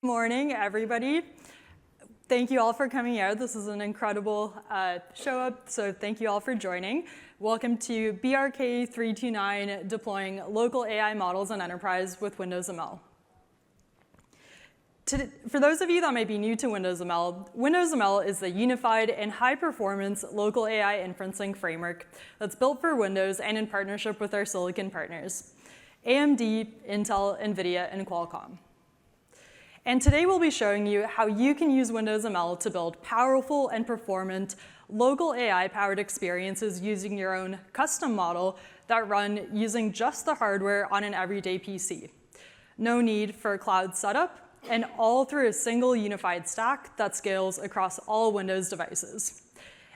Morning, everybody. Thank you all for coming out. This is an incredible show up, so thank you all for joining. Welcome to BRK329, deploying local AI models in enterprise with WindowsML. For those of you that might be new to WindowsML, WindowsML is the unified and high-performance local AI inferencing framework that's built for Windows and in partnership with our silicon partners, AMD, Intel, NVIDIA, and Qualcomm. And today we'll be showing you how you can use WindowsML to build powerful and performant local AI-powered experiences using your own custom model that run using just the hardware on an everyday PC. No need for a cloud setup, and all through a single unified stack that scales across all Windows devices.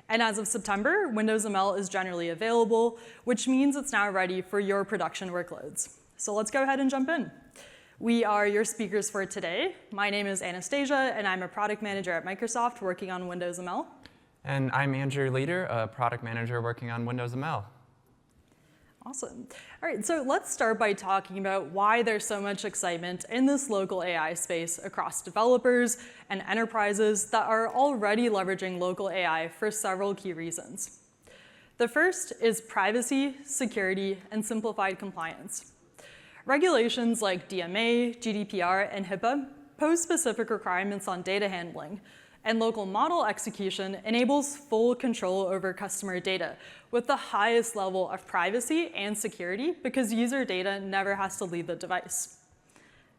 And as of September, WindowsML is generally available, which means it's now ready for your production workloads. So let's go ahead and jump in. We are your speakers for today. My name is Anastasia, and I'm a product manager at Microsoft working on WindowsML. And I'm Andrew Leader, a product manager working on WindowsML. Awesome. All right, so let's start by talking about why there's so much excitement in this local AI space across developers and enterprises that are already leveraging local AI for several key reasons. The first is privacy, security, and simplified compliance. Regulations like DMA, GDPR, and HIPAA pose specific requirements on data handling, and local model execution enables full control over customer data with the highest level of privacy and security because user data never has to leave the device.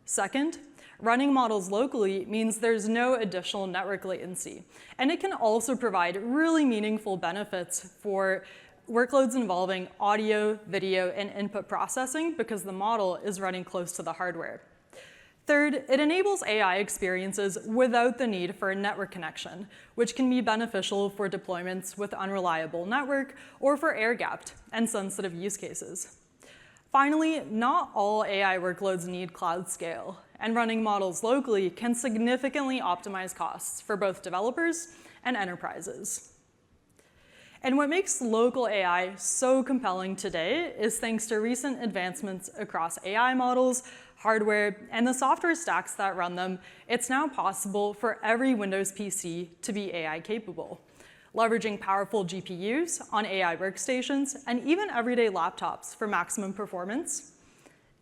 Second, running models locally means there's no additional network latency, and it can also provide really meaningful benefits for workloads involving audio, video, and input processing because the model is running close to the hardware. Third, it enables AI experiences without the need for a network connection, which can be beneficial for deployments with unreliable network or for air-gapped and sensitive use cases. Finally, not all AI workloads need cloud scale, and running models locally can significantly optimize costs for both developers and enterprises. And what makes local AI so compelling today is thanks to recent advancements across AI models, hardware, and the software stacks that run them, it's now possible for every Windows PC to be AI capable, leveraging powerful GPUs on AI workstations and even everyday laptops for maximum performance,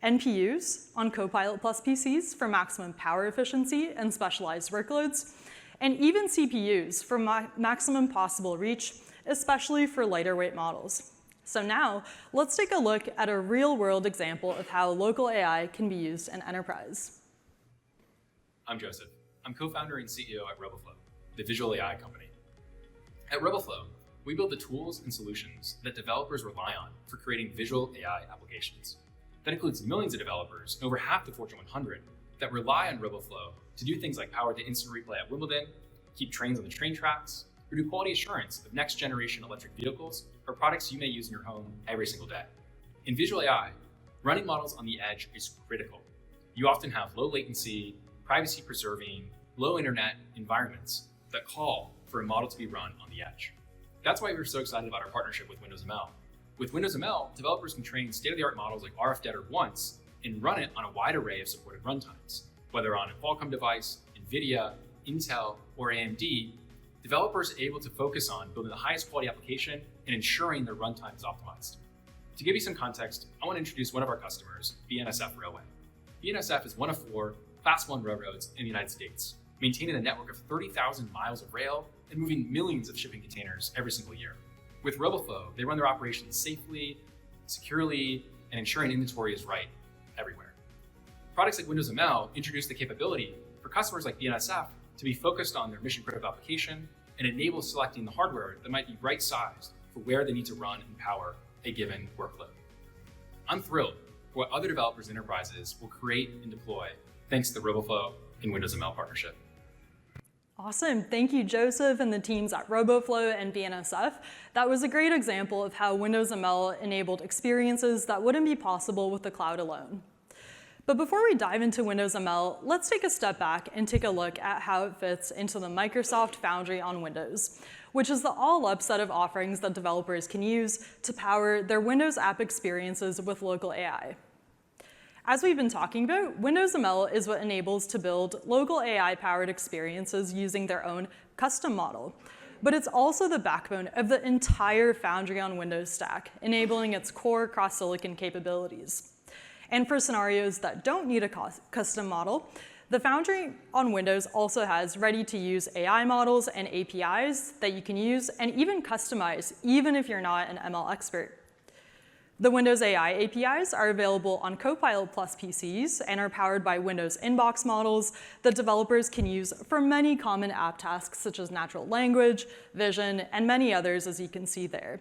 NPUs on Copilot+ PCs for maximum power efficiency and specialized workloads, and even CPUs for maximum possible reach, especially for lighter weight models. So now, let's take a look at a real-world example of how local AI can be used in enterprise. I'm Joseph. I'm co-founder and CEO at RoboFlow, the visual AI company. At RoboFlow, we build the tools and solutions that developers rely on for creating visual AI applications. That includes millions of developers, over half the Fortune 100, that rely on RoboFlow to do things like power the instant replay at Wimbledon, keep trains on the train tracks, or do quality assurance of next-generation electric vehicles or products you may use in your home every single day. In visual AI, running models on the edge is critical. You often have low latency, privacy-preserving, low internet environments that call for a model to be run on the edge. That's why we're so excited about our partnership with WindowsML. With WindowsML, developers can train state-of-the-art models like RFDET once and run it on a wide array of supported runtimes. Whether on a Qualcomm device, NVIDIA, Intel, or AMD, developers are able to focus on building the highest quality application and ensuring their runtime is optimized. To give you some context, I want to introduce one of our customers, BNSF Railway. BNSF is one of 4 Class 1 railroads in the United States, maintaining a network of 30,000 miles of rail and moving millions of shipping containers every single year. With RoboFlow, they run their operations safely, securely, and ensuring inventory is right everywhere. Products like 𝗦𝗽𝗲𝗻 introduce the capability for customers like BNSF to be focused on their mission-critical application and enable selecting the hardware that might be right-sized for where they need to run and power a given workload. I'm thrilled for what other developers and enterprises will create and deploy thanks to the RoboFlow and 𝗦𝗽𝗻 partnership. Awesome. Thank you, Joseph, and the teams at RoboFlow and BNSF. That was a great example of how 𝗦𝗽𝗻 enabled experiences that wouldn't be possible with the cloud alone. But before we dive into 𝗦𝗽𝗻, let's take a step back and take a look at how it fits into the Microsoft Foundry on Windows, which is the all-up set of offerings that developers can use to power their Windows app experiences with local AI. As we've been talking about, 𝗦𝗽𝗻 is what enables to build local AI-powered experiences using their own custom model. But it's also the backbone of the entire Foundry on Windows stack, enabling its core cross-silicon capabilities. And for scenarios that don't need a custom model, the Foundry on Windows also has ready-to-use AI models and APIs that you can use and even customize, even if you're not an ML expert. The Windows AI APIs are available on Copilot+ PCs and are powered by Windows inbox models that developers can use for many common app tasks such as natural language, vision, and many others, as you can see there.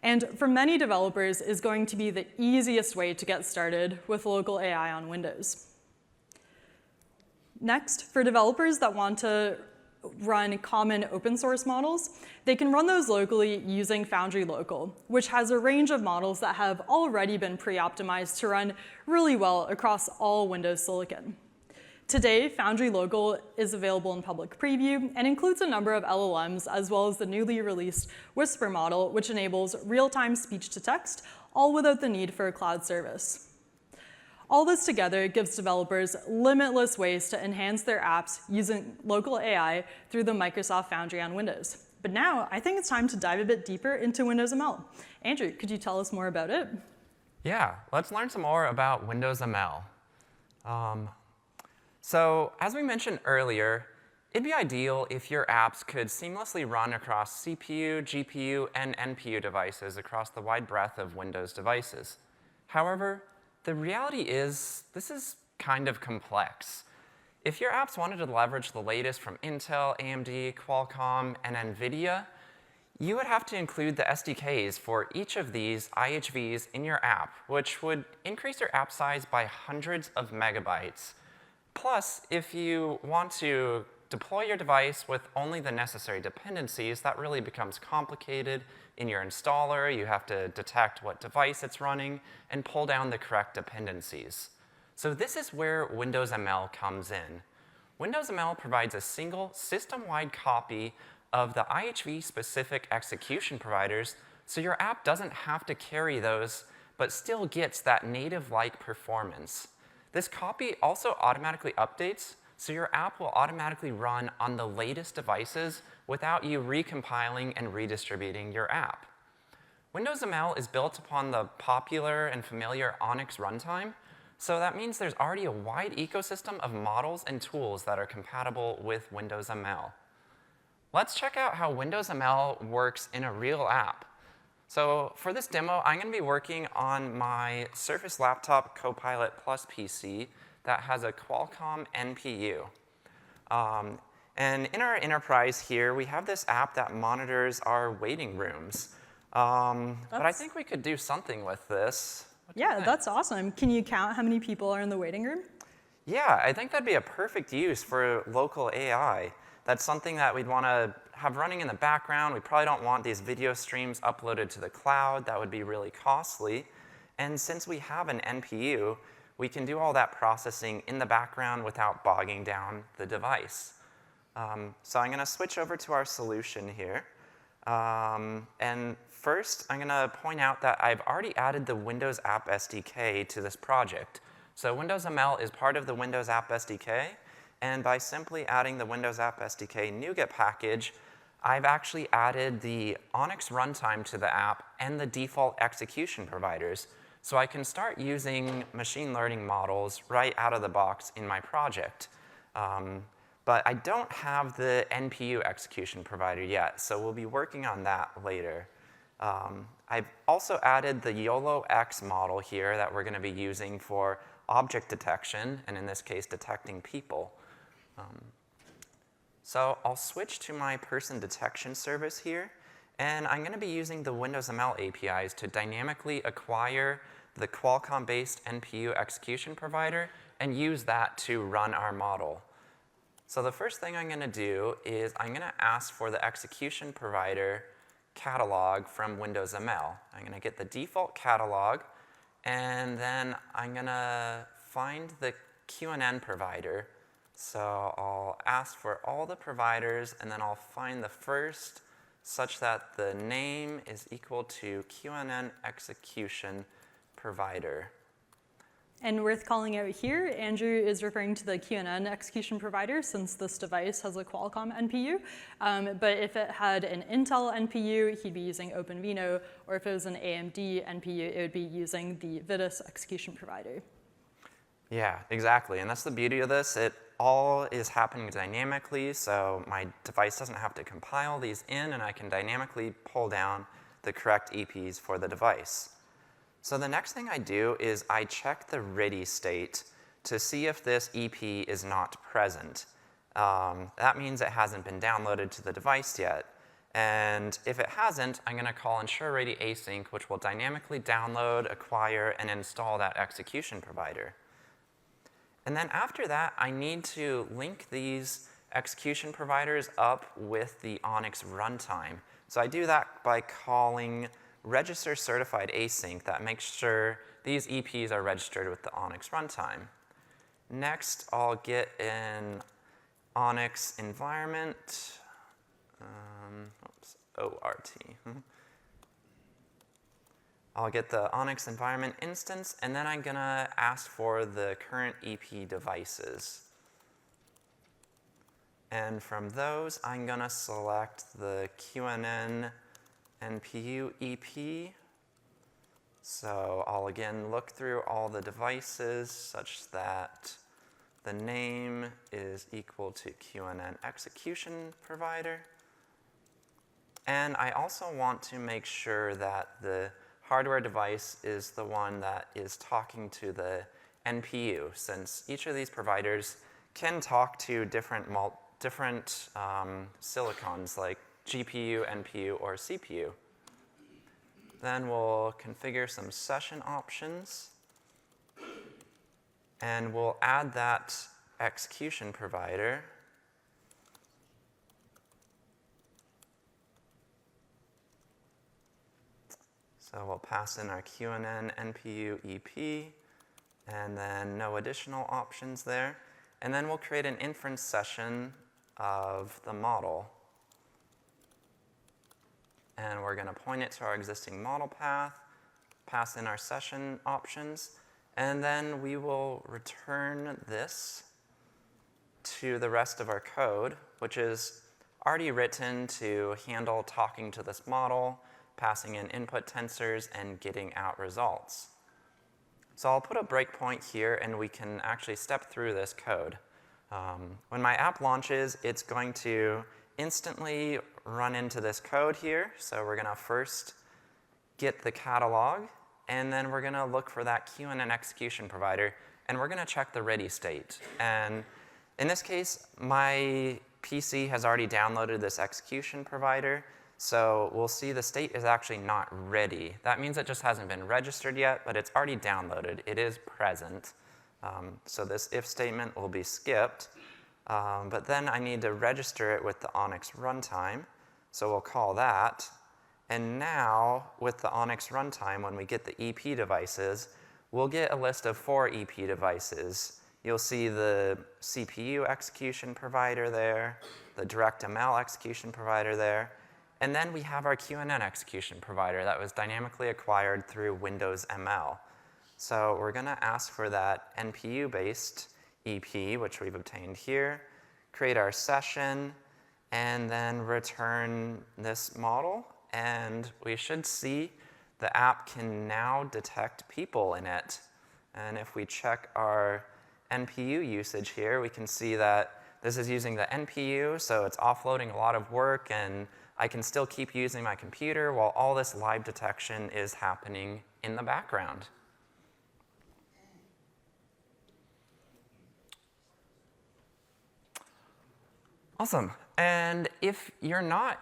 And for many developers is going to be the easiest way to get started with local AI on Windows. Next, for developers that want to run common open source models, they can run those locally using Foundry Local, which has a range of models that have already been pre-optimized to run really well across all Windows silicon. Today, Foundry Local is available in public preview and includes a number of LLMs as well as the newly released Whisper model, which enables real-time speech-to-text, all without the need for a cloud service. All this together gives developers limitless ways to enhance their apps using local AI through the Microsoft Foundry on Windows. But now, I think it's time to dive a bit deeper into 𝗦𝗽𝗻. Andrew, could you tell us more about it? Yeah, let's learn some more about 𝗦𝗽𝗻. So as we mentioned earlier, it'd be ideal if your apps could seamlessly run across CPU, GPU, and NPU devices across the wide breadth of Windows devices. However, the reality is this is kind of complex. If your apps wanted to leverage the latest from Intel, AMD, Qualcomm, and NVIDIA, you would have to include the SDKs for each of these IHVs in your app, which would increase your app size by hundreds of megabytes. Plus, if you want to deploy your device with only the necessary dependencies, that really becomes complicated. In your installer, you have to detect what device it's running and pull down the correct dependencies. So this is where 𝗦𝗽𝗻 comes in. 𝗦𝗽𝗻 provides a single system-wide copy of the IHV-specific execution providers, so your app doesn't have to carry those, but still gets that native-like performance. This copy also automatically updates, so your app will automatically run on the latest devices without you recompiling and redistributing your app. 𝗦𝗽𝗻 is built upon the popular and familiar ONNX runtime, so that means there's already a wide ecosystem of models and tools that are compatible with 𝗦𝗽𝗻. Let's check out how 𝗦𝗽𝗻 works in a real app. So for this demo, I'm going to be working on my Surface Laptop Copilot+ PC that has a Qualcomm NPU. And in our enterprise here, we have this app that monitors our waiting rooms. But I think we could do something with this. Yeah, that's awesome. Can you count how many people are in the waiting room? Yeah, I think that'd be a perfect use for local AI. That's something that we'd want to have running in the background. We probably don't want these video streams uploaded to the cloud. That would be really costly. And since we have an NPU, we can do all that processing in the background without bogging down the device. So I'm going to switch over to our solution here. And first, I'm going to point out that I've already added the Windows App SDK to this project. So Windows ML is part of the Windows App SDK, and by simply adding the Windows App SDK NuGet package, I've actually added the ONNX runtime to the app and the default execution providers, so I can start using machine learning models right out of the box in my project. But I don't have the NPU execution provider yet, so we'll be working on that later. I've also added the 𝗬𝗫𝗀𝗀𝗀 model here that we're going to be using for object detection, and in this case, detecting people. So I'll switch to my person detection service here, and I'm going to be using the Windows ML APIs to dynamically acquire the Qualcomm-based NPU execution provider and use that to run our model. So the first thing I'm going to do is I'm going to ask for the execution provider catalog from Windows ML. I'm going to get the default catalog, and then I'm going to find the QNN provider. So I'll ask for all the providers, and then I'll find the first such that the name is equal to QNN execution provider. And worth calling out here, Andrew is referring to the QNN execution provider since this device has a Qualcomm NPU. But if it had an Intel NPU, he'd be using OpenVINO, or if it was an AMD NPU, it would be using the Readiness execution provider. Yeah, exactly. And that's the beauty of this. It all is happening dynamically, so my device doesn't have to compile these in, and I can dynamically pull down the correct EPs for the device. So the next thing I do is I check the ready state to see if this EP is not present. That means it hasn't been downloaded to the device yet. And if it hasn't, I'm going to call ensure_ready async, which will dynamically download, acquire, and install that execution provider. And then after that, I need to link these execution providers up with the ONNX runtime. So I do that by calling register certified async that makes sure these EPs are registered with the ONNX runtime. Next, I'll get an ONNX environment, ORT. I'll get the ONNX environment instance, and then I'm going to ask for the current EP devices. And from those, I'm going to select the QNN NPU EP. So I'll again look through all the devices such that the name is equal to QNN execution provider. And I also want to make sure that the hardware device is the one that is talking to the NPU, since each of these providers can talk to different silicons like GPU, NPU, or CPU. Then we'll configure some session options, and we'll add that execution provider. So we'll pass in our QNN NPU EP, and then no additional options there. And then we'll create an inference session of the model. And we're going to point it to our existing model path, pass in our session options, and then we will return this to the rest of our code, which is already written to handle talking to this model, passing in input tensors, and getting out results. So I'll put a breakpoint here, and we can actually step through this code. When my app launches, it's going to instantly run into this code here. So we're going to first get the catalog, and then we're going to look for that QNN execution provider, and we're going to check the ready state. And in this case, my PC has already downloaded this execution provider, so we'll see the state is actually not ready. That means it just hasn't been registered yet, but it's already downloaded. It is present. So this if statement will be skipped. But then I need to register it with the ONNX runtime. So we'll call that. And now, with the ONNX runtime, when we get the EP devices, we'll get a list of 4 EP devices. You'll see the CPU execution provider there, the DirectML execution provider there, and then we have our QNN execution provider that was dynamically acquired through Windows ML. So we're going to ask for that NPU-based EP, which we've obtained here, create our session, and then return this model. And we should see the app can now detect people in it. And if we check our NPU usage here, we can see that this is using the NPU, so it's offloading a lot of work, and I can still keep using my computer while all this live detection is happening in the background. Awesome. And if you're not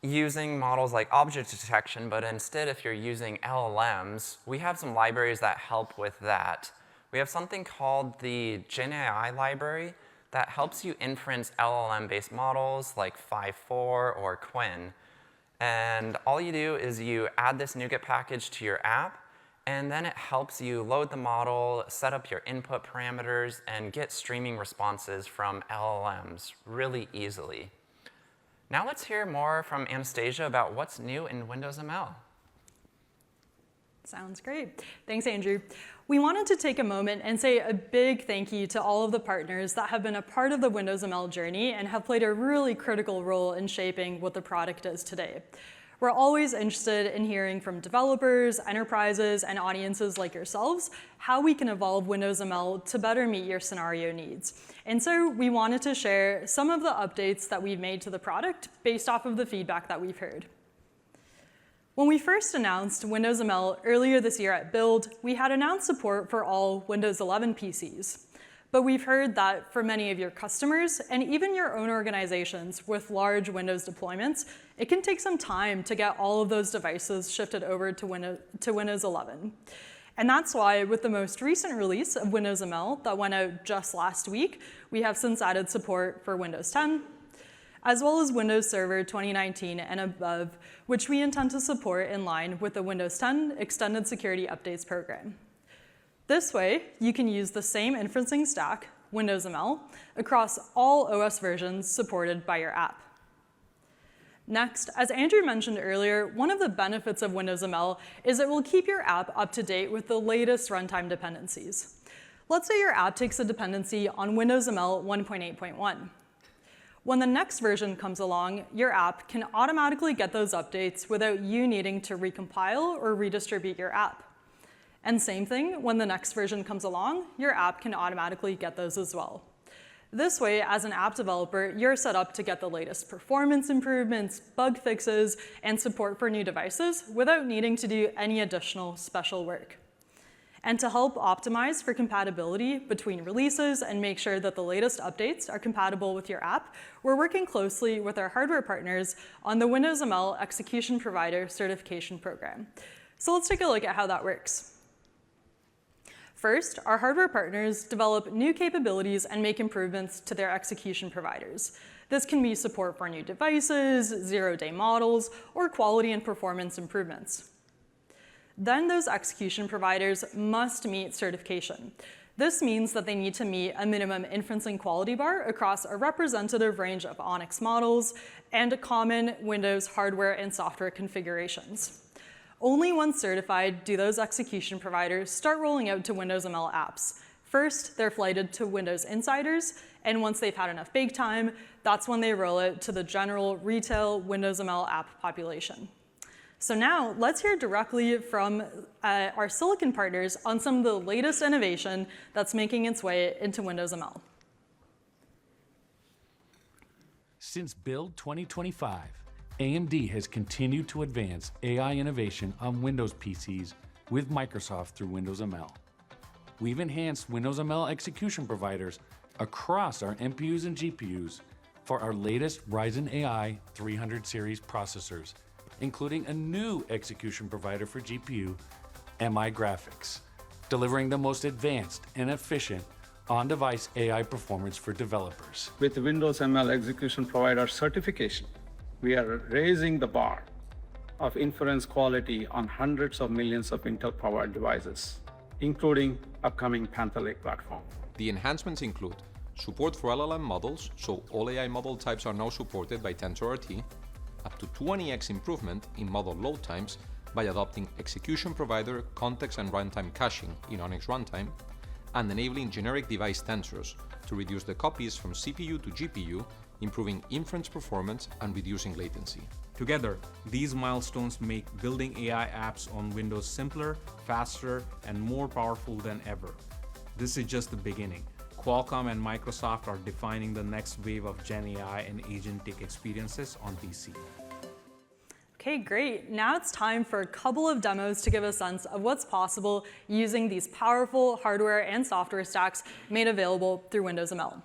using models like object detection, but instead if you're using LLMs, we have some libraries that help with that. We have something called the GenAI library that helps you inference LLM-based models like 𝗲4 or 𝗦𝗲𝗀𝗀𝗀. And all you do is you add this NuGet package to your app, and then it helps you load the model, set up your input parameters, and get streaming responses from LLMs really easily. Now let's hear more from Anastasiya about what's new in Windows ML. Sounds great. Thanks, Andrew. We wanted to take a moment and say a big thank you to all of the partners that have been a part of the Windows ML journey and have played a really critical role in shaping what the product is today. We're always interested in hearing from developers, enterprises, and audiences like yourselves how we can evolve Windows ML to better meet your scenario needs. And so we wanted to share some of the updates that we've made to the product based off of the feedback that we've heard. When we first announced Windows ML earlier this year at Build, we had announced support for all Windows 11 PCs. But we've heard that for many of your customers, and even your own organizations with large Windows deployments, it can take some time to get all of those devices shifted over to Windows 11. And that's why with the most recent release of Windows ML that went out just last week, we have since added support for Windows 10, as well as Windows Server 2019 and above, which we intend to support in line with the Windows 10 Extended Security Updates program. This way, you can use the same inferencing stack, Windows ML, across all OS versions supported by your app. Next, as Andrew mentioned earlier, one of the benefits of Windows ML is it will keep your app up to date with the latest runtime dependencies. Let's say your app takes a dependency on Windows ML 1.8.1. When the next version comes along, your app can automatically get those updates without you needing to recompile or redistribute your app. And same thing, when the next version comes along, your app can automatically get those as well. This way, as an app developer, you're set up to get the latest performance improvements, bug fixes, and support for new devices without needing to do any additional special work. And to help optimize for compatibility between releases and make sure that the latest updates are compatible with your app, we're working closely with our hardware partners on the Windows ML Execution Provider Certification Program. So let's take a look at how that works. First, our hardware partners develop new capabilities and make improvements to their execution providers. This can be support for new devices, zero-day models, or quality and performance improvements. Then those execution providers must meet certification. This means that they need to meet a minimum inferencing quality bar across a representative range of ONNX models and common Windows hardware and software configurations. Only once certified do those execution providers start rolling out to Windows ML apps. First, they're flighted to Windows insiders, and once they've had enough bake time, that's when they roll out to the general retail Windows ML app population. So now, let's hear directly from our silicon partners on some of the latest innovation that's making its way into Windows ML. Since Build 2025, AMD has continued to advance AI innovation on Windows PCs with Microsoft through Windows ML. We've enhanced Windows ML execution providers across our NPUs and GPUs for our latest Ryzen AI 300 series processors, including a new execution provider for GPU, 𝗦𝗽𝗲𝗀𝗀𝗀𝗀𝗀𝗀𝗀𝗀𝗀𝗀𝗀𝗀𝗀𝗀 delivering the most advanced and efficient on-device AI performance for developers. With Windows ML Execution Provider certification, we are raising the bar of inference quality on hundreds of millions of Intel-powered devices, including upcoming Panther Lake platform. The enhancements include support for LLM models, so all AI model types are now supported by TensorRT, up to 20x improvement in model load times, by adopting execution provider context and runtime caching in ONNX Runtime, and enabling generic device tensors to reduce the copies from CPU to GPU, improving inference performance and reducing latency. Together, these milestones make building AI apps on Windows simpler, faster, and more powerful than ever. This is just the beginning. Qualcomm and Microsoft are defining the next wave of Gen AI and agentic experiences on PC. Okay, great. Now it's time for a couple of demos to give a sense of what's possible using these powerful hardware and software stacks made available through Windows ML.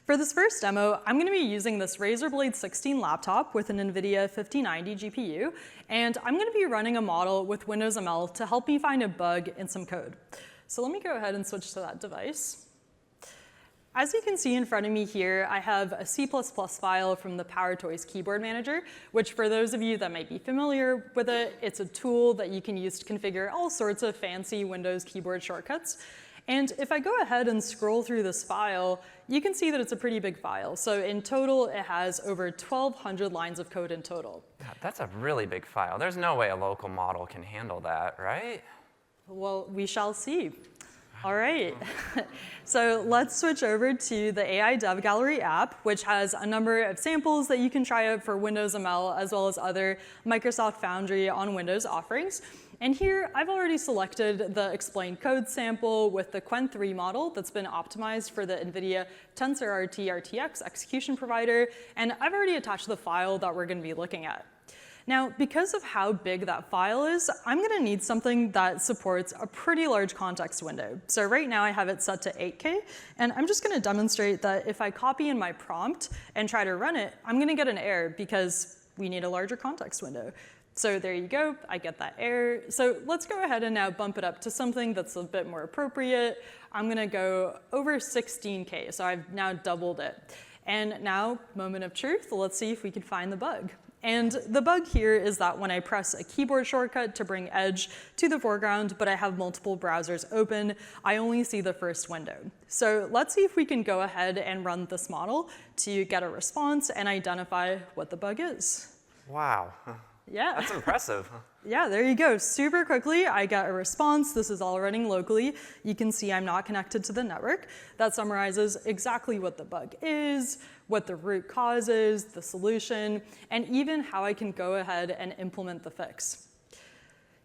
For this first demo, I'm going to be using this Razer Blade 16 laptop with an NVIDIA 5090 GPU, and I'm going to be running a model with Windows ML to help me find a bug in some code. So let me go ahead and switch to that device. As you can see in front of me here, I have a C++ file from the PowerToys Keyboard Manager, which for those of you that might be familiar with it, it's a tool that you can use to configure all sorts of fancy Windows keyboard shortcuts. And if I go ahead and scroll through this file, you can see that it's a pretty big file. So in total, it has over 1,200 lines of code in total. God, that's a really big file. There's no way a local model can handle that, right? Well, we shall see. All right, so let's switch over to the AI Dev Gallery app, which has a number of samples that you can try out for Windows ML, as well as other Microsoft Foundry on Windows offerings. And here, I've already selected the explained code sample with the Qwen3 model that's been optimized for the NVIDIA TensorRT RTX execution provider, and I've already attached the file that we're going to be looking at. Now, because of how big that file is, I'm going to need something that supports a pretty large context window. So right now I have it set to 8K, and I'm just going to demonstrate that if I copy in my prompt and try to run it, I'm going to get an error because we need a larger context window. So there you go, I get that error. So let's go ahead and now bump it up to something that's a bit more appropriate. I'm going to go over 16K, so I've now doubled it. And now, moment of truth, let's see if we can find the bug. And the bug here is that when I press a keyboard shortcut to bring Edge to the foreground, but I have multiple browsers open, I only see the first window. So let's see if we can go ahead and run this model to get a response and identify what the bug is. Wow. Yeah. That's impressive. Yeah, there you go. Super quickly, I got a response. This is all running locally. You can see I'm not connected to the network. That summarizes exactly what the bug is, what the root cause is, the solution, and even how I can go ahead and implement the fix.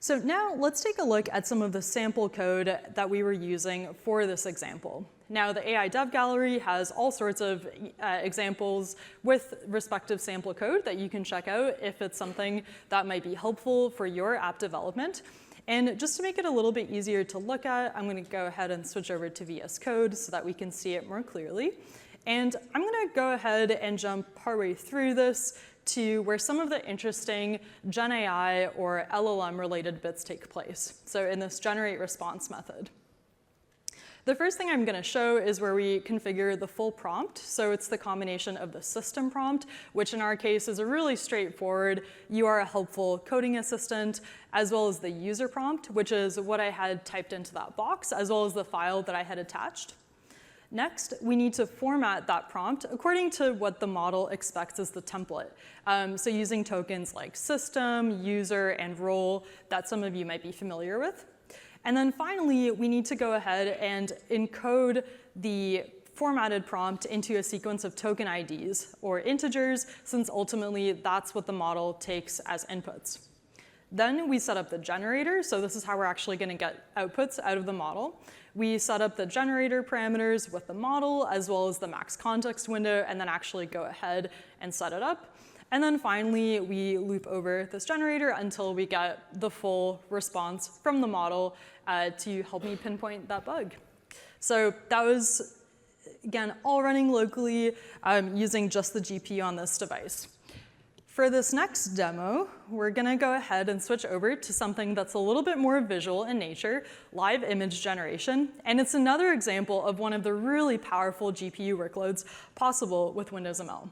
So now let's take a look at some of the sample code that we were using for this example. Now the AI Dev Gallery has all sorts of examples with respective sample code that you can check out if it's something that might be helpful for your app development. And just to make it a little bit easier to look at, I'm going to go ahead and switch over to VS Code so that we can see it more clearly. And I'm going to go ahead and jump partway through this to where some of the interesting Gen AI or LLM related bits take place. So in this generate response method. The first thing I'm going to show is where we configure the full prompt. So it's the combination of the system prompt, which in our case is a really straightforward, you are a helpful coding assistant, as well as the user prompt, which is what I had typed into that box, as well as the file that I had attached. Next, we need to format that prompt according to what the model expects as the template. So using tokens like system, user, and role that some of you might be familiar with. And then finally, we need to go ahead and encode the formatted prompt into a sequence of token IDs, or integers, since ultimately that's what the model takes as inputs. Then we set up the generator, so this is how we're actually going to get outputs out of the model. We set up the generator parameters with the model, as well as the max context window, and then actually go ahead and set it up. And then finally, we loop over this generator until we get the full response from the model to help me pinpoint that bug. So that was, again, all running locally using just the GPU on this device. For this next demo, we're going to go ahead and switch over to something that's a little bit more visual in nature, live image generation. And it's another example of one of the really powerful GPU workloads possible with Windows ML.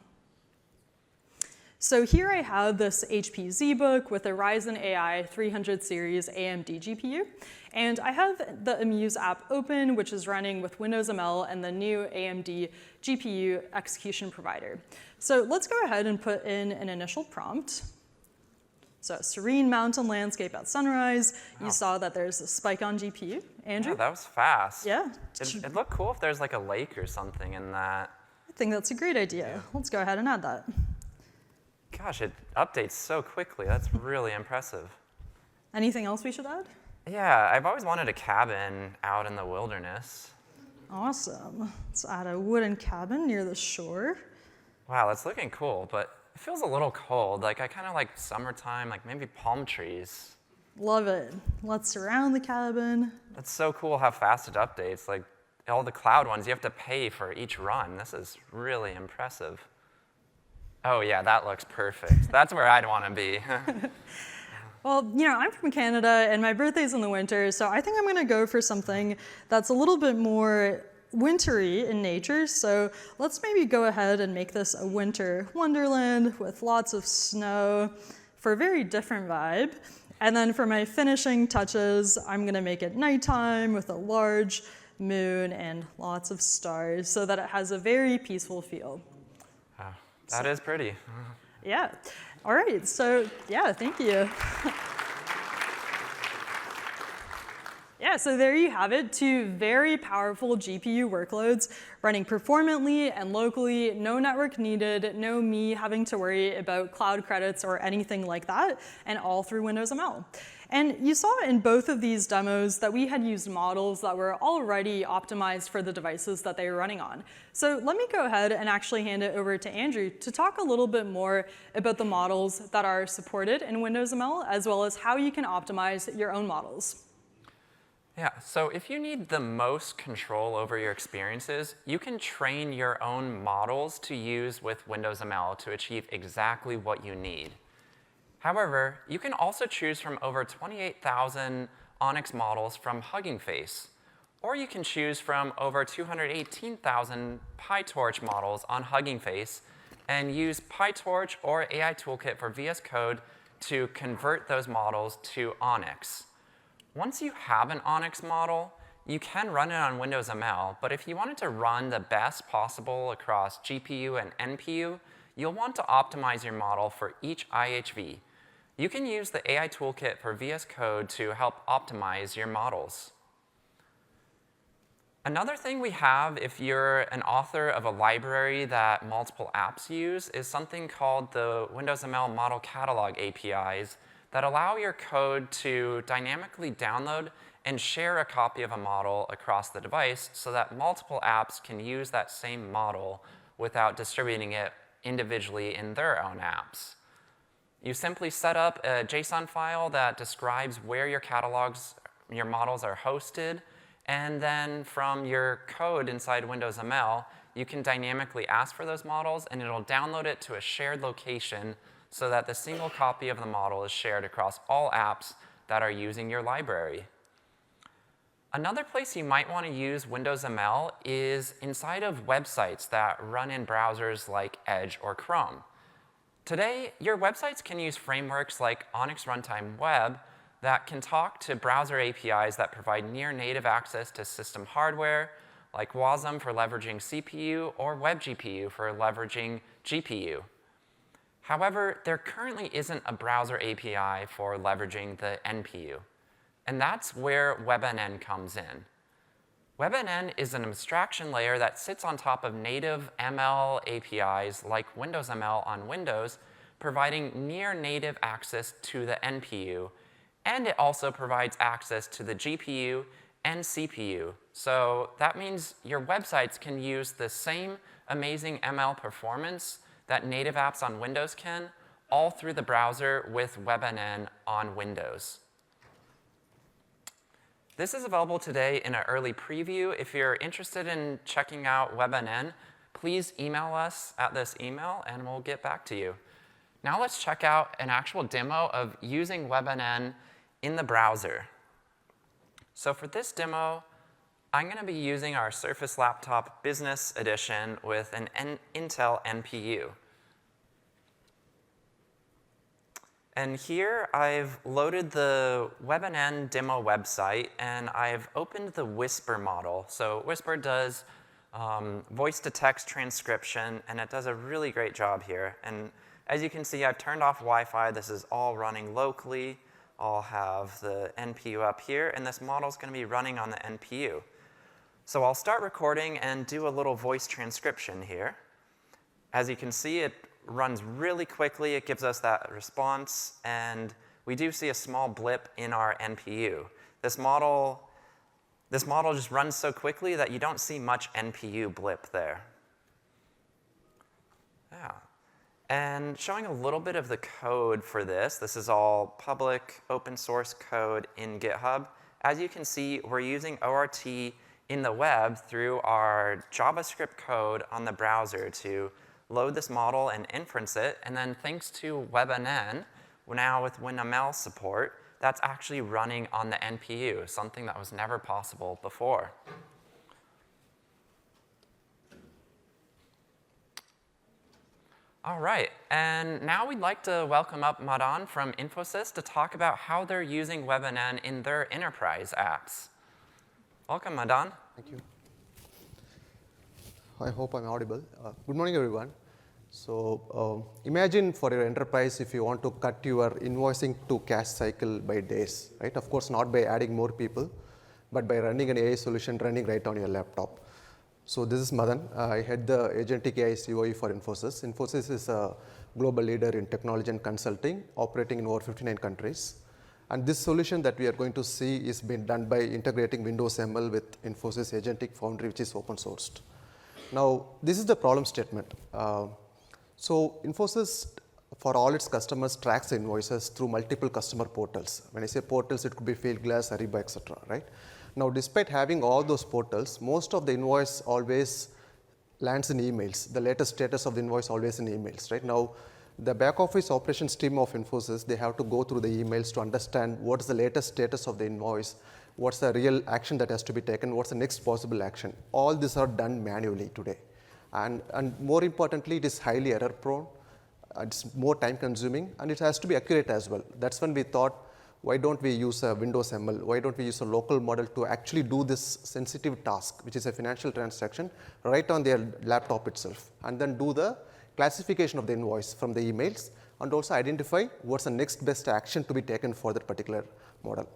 So here I have this HP ZBook with a Ryzen AI 300 series AMD GPU. And I have the Amuse app open, which is running with Windows ML and the new AMD GPU execution provider. So let's go ahead and put in an initial prompt. So serene mountain landscape at sunrise. You saw that there's a spike on GPU. Andrew? Yeah, that was fast. Yeah. It'd look cool if there's like a lake or something in that. I think that's a great idea. Let's go ahead and add that. Gosh, it updates so quickly. That's really impressive. Anything else we should add? Yeah, I've always wanted a cabin out in the wilderness. Awesome. Let's add a wooden cabin near the shore. Wow, that's looking cool, but it feels a little cold. Like, I kind of like summertime, like maybe palm trees. Love it. Let's surround the cabin. That's so cool how fast it updates. Like, all the cloud ones, you have to pay for each run. This is really impressive. Oh, yeah, that looks perfect. That's where I'd want to be. Well, I'm from Canada, and my birthday's in the winter, so I think I'm going to go for something that's a little bit more wintry in nature. So let's maybe go ahead and make this a winter wonderland with lots of snow for a very different vibe. And then for my finishing touches, I'm going to make it nighttime with a large moon and lots of stars so that it has a very peaceful feel. Wow, that is pretty. Yeah. All right. So yeah, thank you. Yeah, so there you have it, 2 very powerful GPU workloads running performantly and locally, no network needed, no me having to worry about cloud credits or anything like that, and all through Windows ML. And you saw in both of these demos that we had used models that were already optimized for the devices that they were running on. So let me go ahead and actually hand it over to Andrew to talk a little bit more about the models that are supported in Windows ML, as well as how you can optimize your own models. Yeah, so if you need the most control over your experiences, you can train your own models to use with Windows ML to achieve exactly what you need. However, you can also choose from over 28,000 ONNX models from Hugging Face, or you can choose from over 218,000 PyTorch models on Hugging Face and use PyTorch or AI Toolkit for VS Code to convert those models to ONNX. Once you have an ONNX model, you can run it on Windows ML, but if you wanted to run the best possible across GPU and NPU, you'll want to optimize your model for each IHV. You can use the AI Toolkit for VS Code to help optimize your models. Another thing we have if you're an author of a library that multiple apps use is something called the Windows ML Model Catalog APIs that allow your code to dynamically download and share a copy of a model across the device so that multiple apps can use that same model without distributing it individually in their own apps. You simply set up a JSON file that describes where your models are hosted, and then from your code inside Windows ML, you can dynamically ask for those models, and it'll download it to a shared location so that the single copy of the model is shared across all apps that are using your library. Another place you might want to use Windows ML is inside of websites that run in browsers like Edge or Chrome. Today, your websites can use frameworks like ONNX Runtime Web that can talk to browser APIs that provide near-native access to system hardware, like WASM for leveraging CPU or WebGPU for leveraging GPU. However, there currently isn't a browser API for leveraging the NPU, and that's where WebNN comes in. WebNN is an abstraction layer that sits on top of native ML APIs like Windows ML on Windows, providing near-native access to the NPU, and it also provides access to the GPU and CPU. So that means your websites can use the same amazing ML performance that native apps on Windows can, all through the browser with WebNN on Windows. This is available today in an early preview. If you're interested in checking out WebNN, please email us at this email, and we'll get back to you. Now let's check out an actual demo of using WebNN in the browser. So for this demo, I'm going to be using our Surface Laptop Business Edition with an Intel NPU. And here I've loaded the WebNN demo website, and I've opened the Whisper model. So Whisper does voice-to-text transcription, and it does a really great job here. And As you can see, I've turned off Wi-Fi. This is all running locally. I'll have the NPU up here, and this model is going to be running on the NPU. So I'll start recording and do a little voice transcription here. As you can see, it runs really quickly. It gives us that response, and we do see a small blip in our NPU. This model just runs so quickly that you don't see much NPU blip there. Yeah. And showing a little bit of the code for this. This is all public open source code in GitHub. As you can see, we're using ORT in the web through our JavaScript code on the browser to load this model and inference it. And then thanks to WebNN, now with 𝗦𝗽𝗲𝗀 support, that's actually running on the NPU, something that was never possible before. All right, and now we'd like to welcome up Madan from Infosys to talk about how they're using WebNN in their enterprise apps. Welcome, Madan. Thank you. I hope I'm audible. Good morning, everyone. So imagine for your enterprise if you want to cut your invoicing to cash cycle by days, right? Of course, not by adding more people, but by running an AI solution running right on your laptop. So this is Madan. I head the Agentic AI COE for Infosys. Infosys is a global leader in technology and consulting, operating in over 59 countries. And this solution that we are going to see is being done by integrating Windows ML with Infosys Agentic Foundry, which is open sourced. Now, this is the problem statement. So Infosys, for all its customers, tracks invoices through multiple customer portals. When I say portals, it could be Fieldglass, Ariba, etc. Right? Now, despite having all those portals, most of the invoice always lands in emails. The latest status of the invoice always in emails. Right? Now, the back office operations team of Infosys, they have to go through the emails to understand what's the latest status of the invoice, what's the real action that has to be taken, what's the next possible action. All these are done manually today. And more importantly, it is highly error prone, it's more time consuming, and it has to be accurate as well. That's when we thought, why don't we use a Windows ML? Why don't we use a local model to actually do this sensitive task, which is a financial transaction, right on their laptop itself, and then do the classification of the invoice from the emails, and also identify what's the next best action to be taken for that particular model.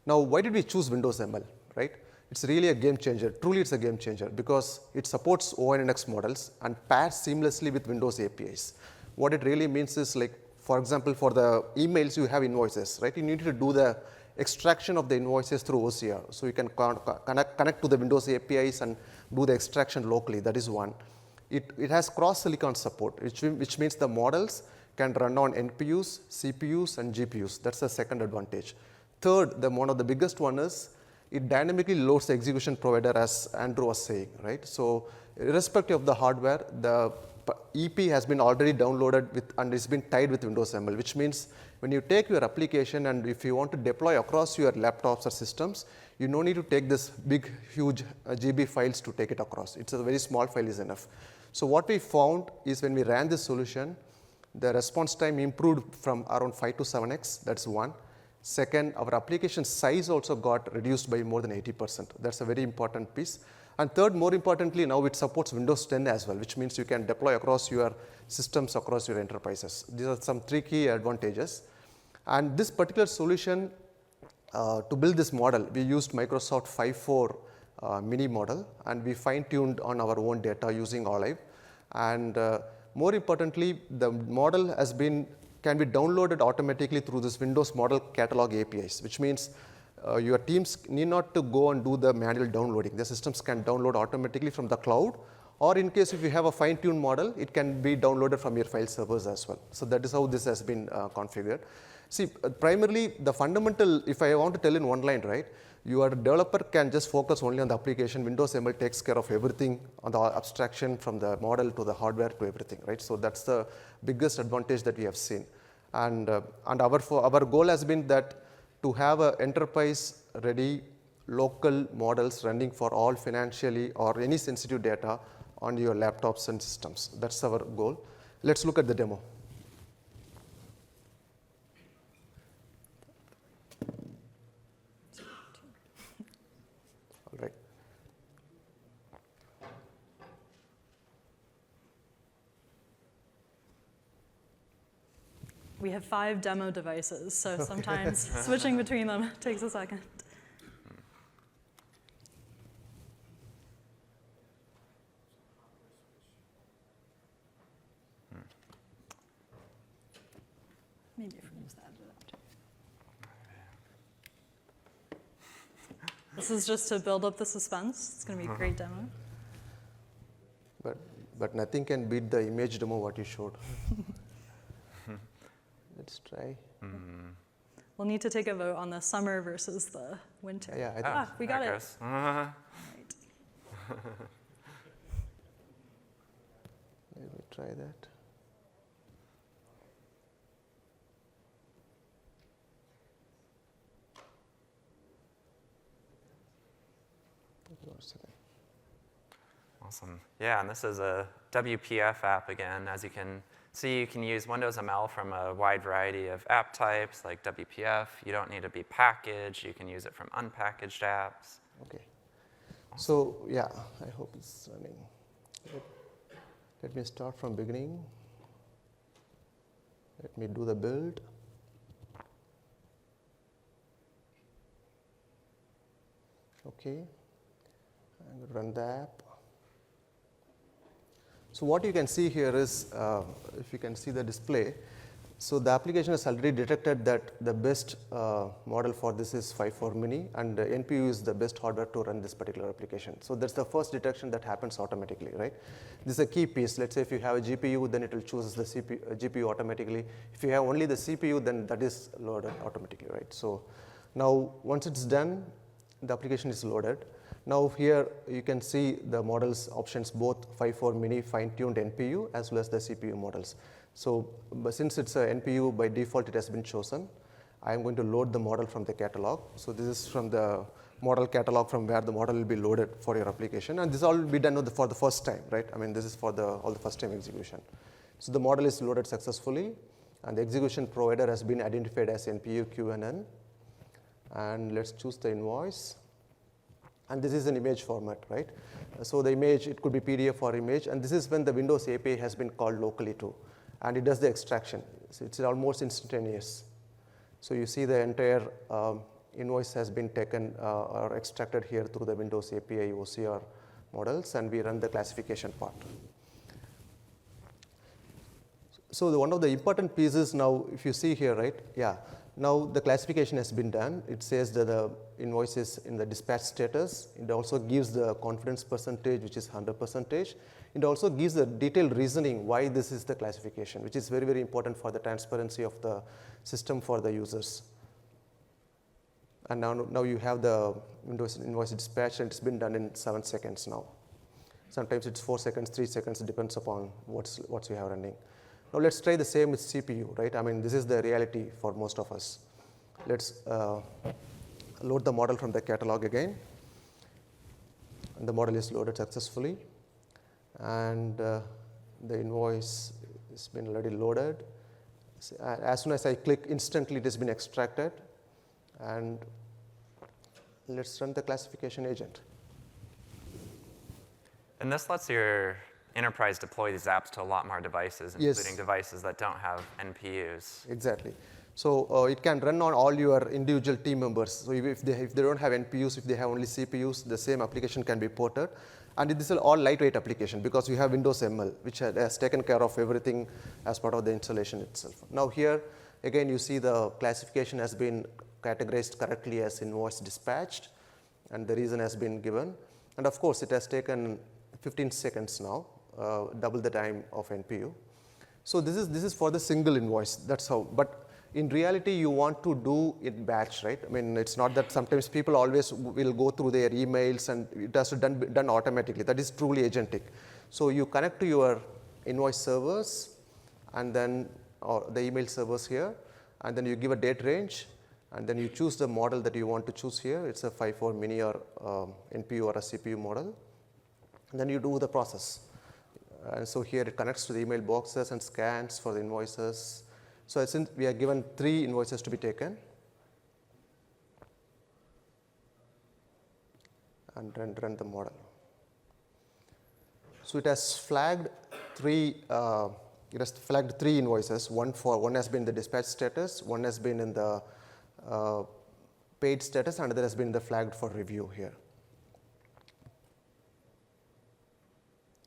Now, why did we choose Windows ML, right? It's really a game changer. Truly, it's a game changer because it supports ONNX models and pairs seamlessly with Windows APIs. What it really means is, like, for example, for the emails, you have invoices, right? You need to do the extraction of the invoices through OCR. So you can connect to the Windows APIs and do the extraction locally. That is one. It has cross-silicon support, which means the models can run on NPUs, CPUs, and GPUs. That's the second advantage. Third, one of the biggest one is it dynamically loads the execution provider, as Andrew was saying, right? So irrespective of the hardware, the EP has been already downloaded and it's been tied with Windows ML, which means when you take your application and if you want to deploy across your laptops or systems, you don't need to take this big, huge GB files to take it across. It's a very small file is enough. So what we found is when we ran this solution, the response time improved from around 5 to 7x. That's one. Second, our application size also got reduced by more than 80%. That's a very important piece. And third, more importantly, now it supports Windows 10 as well, which means you can deploy across your systems, across your enterprises. These are some 3 key advantages. And this particular solution, to build this model, we used Microsoft 5.4 mini model, and we fine-tuned on our own data using Olive. And more importantly, the model can be downloaded automatically through this Windows Model Catalog APIs, which means your teams need not to go and do the manual downloading. The systems can download automatically from the cloud, or in case if you have a fine-tuned model, it can be downloaded from your file servers as well. So that is how this has been configured. See, primarily the fundamental, if I want to tell in one line, right, your developer can just focus only on the application. Windows ML takes care of everything on the abstraction from the model to the hardware to everything, right? So that's the biggest advantage that we have seen. And our goal has been that to have an enterprise-ready local models running for all financially or any sensitive data on your laptops and systems. That's our goal. Let's look at the demo. All right. We have 5 demo devices, so sometimes switching between them takes a second. Maybe if we use that adapter. This is just to build up the suspense. It's going to be a great demo. But nothing can beat the image demo what you showed. Let's try. We'll need to take a vote on the summer versus the winter. Yeah, I think We got it. Right. Let me try that. Awesome. Yeah, and this is a WPF app again. As you can see, you can use Windows ML from a wide variety of app types like WPF. You don't need to be packaged. You can use it from unpackaged apps. Okay. So yeah, I hope it's running. Let me start from beginning. Let me do the build. Okay. I'm going to run the app. So what you can see here is, if you can see the display, so the application has already detected that the best model for this is 5.4 mini, and the NPU is the best hardware to run this particular application. So that's the first detection that happens automatically, right? This is a key piece. Let's say if you have a GPU, then it will choose the GPU automatically. If you have only the CPU, then that is loaded automatically, right? So now once it's done, the application is loaded. Now here you can see the models options, both 5.4 mini fine-tuned NPU as well as the CPU models. So but since it's a NPU, by default it has been chosen. I'm going to load the model from the catalog. So this is from the model catalog from where the model will be loaded for your application. And this all will be done for the first time, right? I mean, this is for all the first time execution. So the model is loaded successfully, and the execution provider has been identified as NPU QNN. And let's choose the invoice. And this is an image format, right? So the image, it could be PDF or image, and this is when the Windows API has been called locally too. And it does the extraction. So it's almost instantaneous. So you see the entire invoice has been taken or extracted here through the Windows API OCR models, and we run the classification part. So one of the important pieces now, if you see here, right? Yeah. Now the classification has been done. It says that the invoice is in the dispatch status. It also gives the confidence percentage, which is 100%. It also gives the detailed reasoning why this is the classification, which is very, very important for the transparency of the system for the users. And now you have the Windows invoice dispatched, and it's been done in 7 seconds now. Sometimes it's 4 seconds, 3 seconds, depends upon what you have running. Now let's try the same with CPU, right? I mean, this is the reality for most of us. Let's load the model from the catalog again. And the model is loaded successfully. And the invoice has been already loaded. As soon as I click, instantly it has been extracted. And let's run the classification agent. And this lets your enterprise deploy these apps to a lot more devices, including devices that don't have NPUs. Exactly. So it can run on all your individual team members. So if they don't have NPUs, if they have only CPUs, the same application can be ported. And this is all lightweight application because you have Windows ML, which has taken care of everything as part of the installation itself. Now here, again, you see the classification has been categorized correctly as invoice dispatched, and the reason has been given. And of course, it has taken 15 seconds now. Double the time of NPU. So this is for the single invoice. That's how. But in reality, you want to do it batch, right? I mean, it's not that sometimes people always will go through their emails and it has to be done automatically. That is truly agentic. So you connect to your invoice servers and then the email servers here, and then you give a date range, and then you choose the model that you want to choose here. It's a 5.4 mini or NPU or a CPU model. And then you do the process. And so here it connects to the email boxes and scans for the invoices. So since we are given 3 invoices to be taken, and run the model. So it has flagged 3 it has flagged 3 invoices. One has been the dispatch status, one has been in the paid status, and another has been the flagged for review here.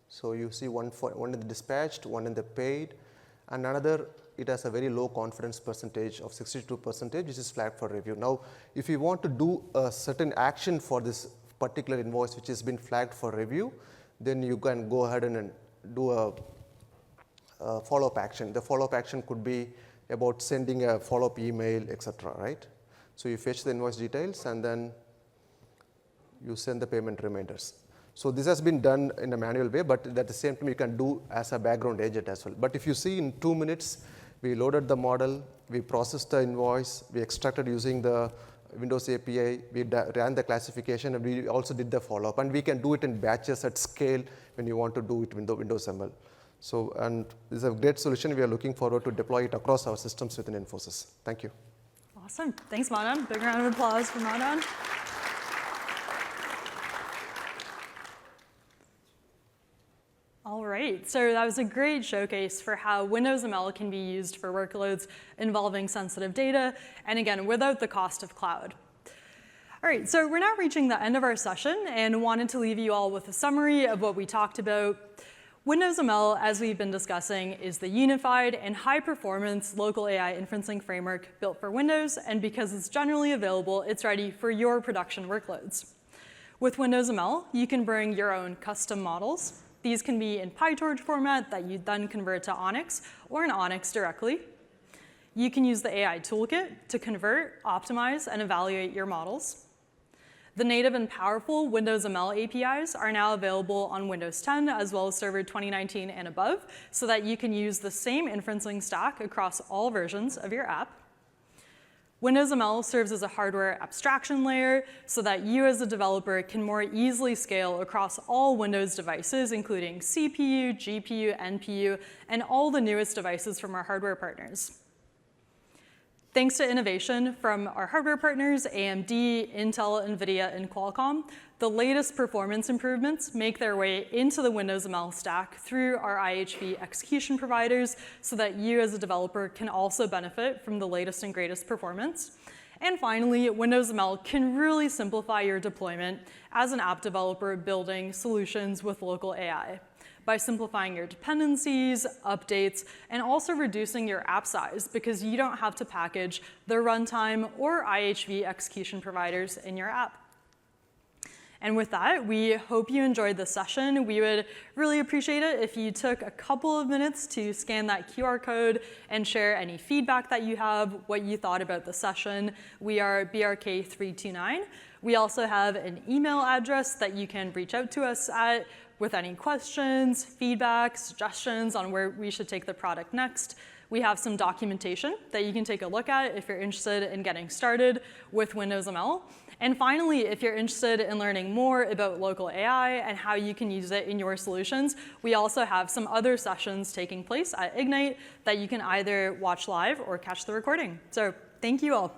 So you see one in the dispatched, one in the paid, and another, it has a very low confidence percentage of 62%, which is flagged for review. Now, if you want to do a certain action for this particular invoice which has been flagged for review, then you can go ahead and do a follow-up action. The follow-up action could be about sending a follow-up email, etc., right? So you fetch the invoice details and then you send the payment reminders. So this has been done in a manual way, but at the same time you can do as a background agent as well. But if you see in 2 minutes, we loaded the model, we processed the invoice, we extracted using the Windows API, we ran the classification, and we also did the follow-up. And we can do it in batches at scale when you want to do it with Windows ML. So, and this is a great solution. We are looking forward to deploy it across our systems within Infosys. Thank you. Awesome. Thanks, Madan. Big round of applause for Madan. All right, so that was a great showcase for how Windows ML can be used for workloads involving sensitive data, and again, without the cost of cloud. All right, so we're now reaching the end of our session and wanted to leave you all with a summary of what we talked about. Windows ML, as we've been discussing, is the unified and high-performance local AI inferencing framework built for Windows, and because it's generally available, it's ready for your production workloads. With Windows ML, you can bring your own custom models. These can be in PyTorch format that you then convert to ONNX or in ONNX directly. You can use the AI toolkit to convert, optimize, and evaluate your models. The native and powerful Windows ML APIs are now available on Windows 10 as well as Server 2019 and above, so that you can use the same inferencing stack across all versions of your app. Windows ML serves as a hardware abstraction layer so that you as a developer can more easily scale across all Windows devices, including CPU, GPU, NPU, and all the newest devices from our hardware partners. Thanks to innovation from our hardware partners, AMD, Intel, NVIDIA, and Qualcomm, the latest performance improvements make their way into the Windows ML stack through our IHV execution providers so that you as a developer can also benefit from the latest and greatest performance. And finally, Windows ML can really simplify your deployment as an app developer building solutions with local AI by simplifying your dependencies, updates, and also reducing your app size because you don't have to package the Runtime or IHV execution providers in your app. And with that, we hope you enjoyed the session. We would really appreciate it if you took a couple of minutes to scan that QR code and share any feedback that you have, what you thought about the session. We are BRK329. We also have an email address that you can reach out to us at with any questions, feedback, suggestions on where we should take the product next. We have some documentation that you can take a look at if you're interested in getting started with Windows ML. And finally, if you're interested in learning more about local AI and how you can use it in your solutions, we also have some other sessions taking place at Ignite that you can either watch live or catch the recording. So thank you all.